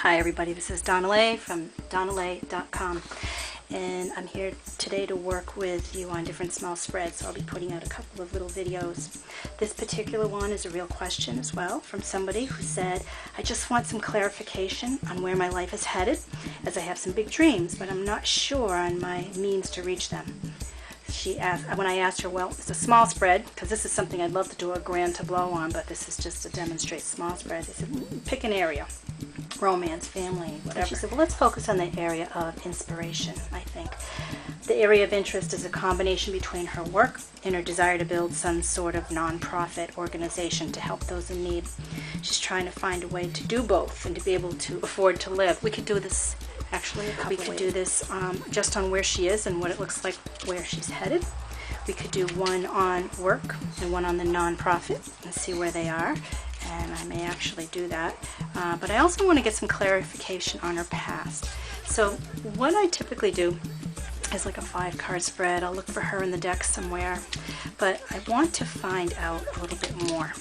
Hi everybody, this is Donnaleigh from Donnaleigh.com, and I'm here today to work with you on different small spreads. So I'll be putting out a couple of little videos. This particular one is a real question as well from somebody who said, I just want some clarification on where my life is headed, as I have some big dreams, but I'm not sure on my means to reach them. She asked, when I asked her, well, it's a small spread, because this is something I'd love to do a grand tableau on, but this is just to demonstrate small spread. They said, pick an area. Romance, family, whatever. And she said, well, let's focus on the area of inspiration, I think. The area of interest is a combination between her work and her desire to build some sort of non-profit organization to help those in need. She's trying to find a way to do both and to be able to afford to live. We could do this, actually, we could do this just on where she is and what it looks like where she's headed. We could do one on work and one on the non-profit and see where they are. And I may actually do that. But I also want to get some clarification on her past. So what I typically do is like a 5-card spread. I'll look for her in the deck somewhere. But I want to find out a little bit more.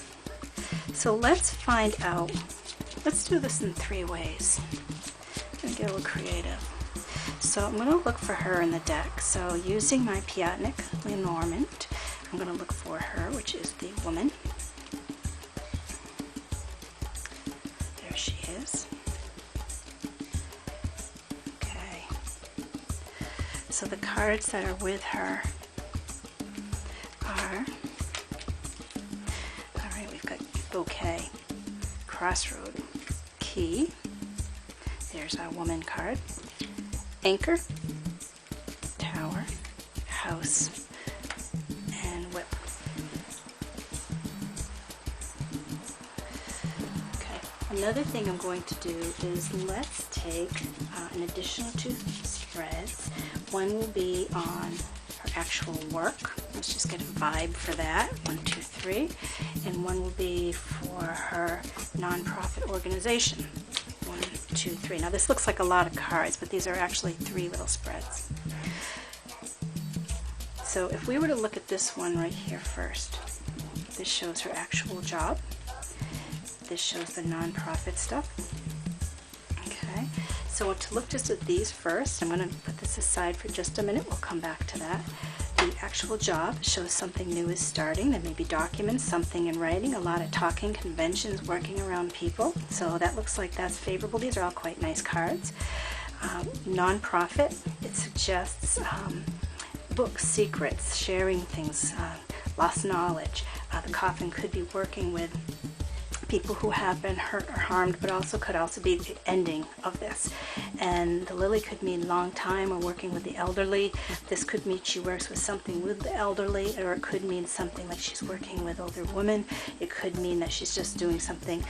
So let's find out. Let's do this in 3 ways. I'm going to get a little creative. So I'm going to look for her in the deck. So using my Piatnik Lenormand, I'm going to look for her, which is the woman. She is. Okay. So the cards that are with her are, alright, we've got bouquet, crossroad, key, there's our woman card, anchor, tower, house, and whip. Another thing I'm going to do is let's take an additional 2 spreads. One will be on her actual work. Let's just get a vibe for that. 1, 2, 3. And one will be for her nonprofit organization. 1, 2, 3. Now this looks like a lot of cards, but these are actually 3 little spreads. So if we were to look at this one right here first, this shows her actual job. This shows the non-profit stuff. Okay, so to look just at these first, I'm going to put this aside for just a minute. We'll come back to that. The actual job shows something new is starting. There may be documents, something in writing, a lot of talking, conventions, working around people. So that looks like that's favorable. These are all quite nice cards. Non-profit, it suggests books, secrets, sharing things, lost knowledge. The coffin could be working with people who have been hurt or harmed, but could also be the ending of this. And the lily could mean long time or working with the elderly. This could mean she works with something with the elderly, or it could mean something like she's working with older women. It could mean that she's just doing something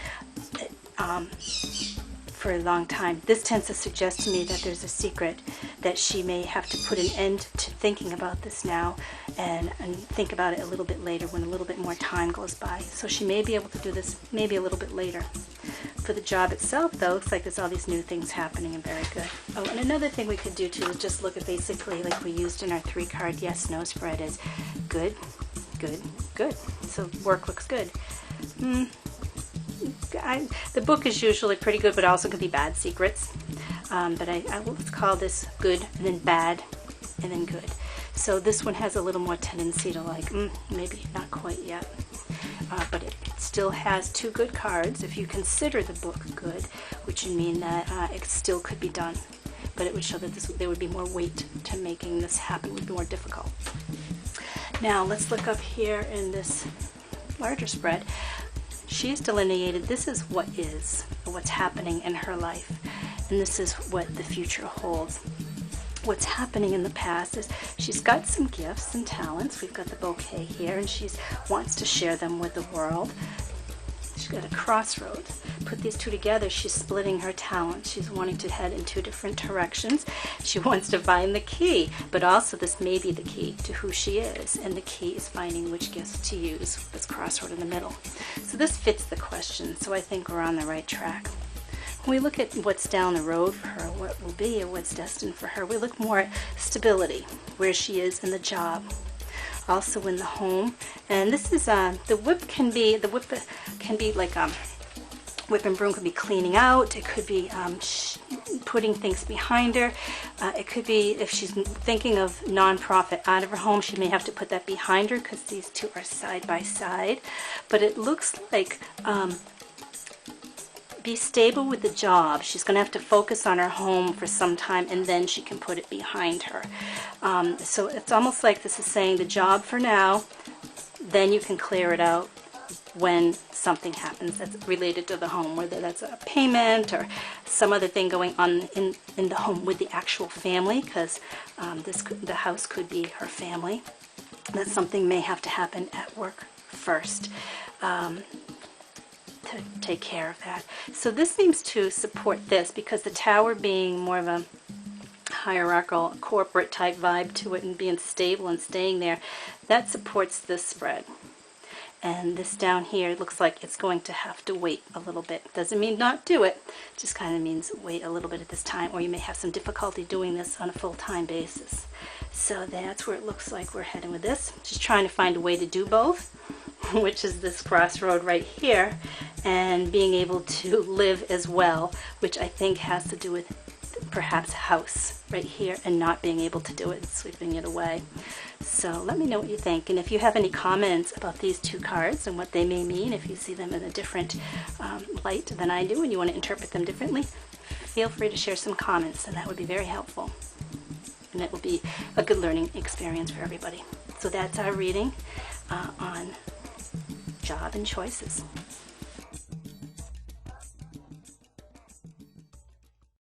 for a long time. This tends to suggest to me that there's a secret that she may have to put an end to thinking about this now and think about it a little bit later when a little bit more time goes by. So she may be able to do this maybe a little bit later. For the job itself, though, looks like there's all these new things happening and very good. Oh, and another thing we could do too is just look at basically like we used in our 3-card yes-no spread is good, good, good. So work looks good. The book is usually pretty good, but also could be bad secrets. But let's call this good, and then bad, and then good. So this one has a little more tendency to like, maybe not quite yet. But it still has 2 good cards if you consider the book good, which would mean that it still could be done. But it would show that there would be more weight to making this happen, it would be more difficult. Now let's look up here in this larger spread. She's delineated this is what is, what's happening in her life, and this is what the future holds. What's happening in the past is she's got some gifts and talents. We've got the bouquet here, and she wants to share them with the world. She's got a crossroads. Put these 2 together, she's splitting her talents. She's wanting to head in 2 different directions. She wants to find the key, but also this may be the key to who she is, and the key is finding which gifts to use. This crossroad in the middle. So this fits the question, so I think we're on the right track. When we look at what's down the road for her, what will be or what's destined for her, we look more at stability, where she is in the job. Also in the home, and this is the whip can be like whip and broom could be cleaning out. It could be putting things behind her. It could be if she's thinking of nonprofit out of her home, she may have to put that behind her because these two are side by side. But it looks like be stable with the job. She's going to have to focus on her home for some time, and then she can put it behind her. So it's almost like this is saying the job for now, then you can clear it out when something happens that's related to the home, whether that's a payment or some other thing going on in the home with the actual family, because the house could be her family. That something may have to happen at work first to take care of that. So this seems to support this, because the Tower being more of a hierarchical corporate type vibe to it and being stable and staying there, that supports this spread. And this down here looks like it's going to have to wait a little bit. Doesn't mean not do it, just kind of means wait a little bit at this time, or you may have some difficulty doing this on a full-time basis. So that's where it looks like we're heading with this. Just trying to find a way to do both, which is this crossroad right here, and being able to live as well, which I think has to do with perhaps a house right here and not being able to do it and sweeping it away. So let me know what you think, and if you have any comments about these two cards and what they may mean, if you see them in a different light than I do and you want to interpret them differently, feel free to share some comments, and that would be very helpful, and it will be a good learning experience for everybody. So that's our reading on job and choices.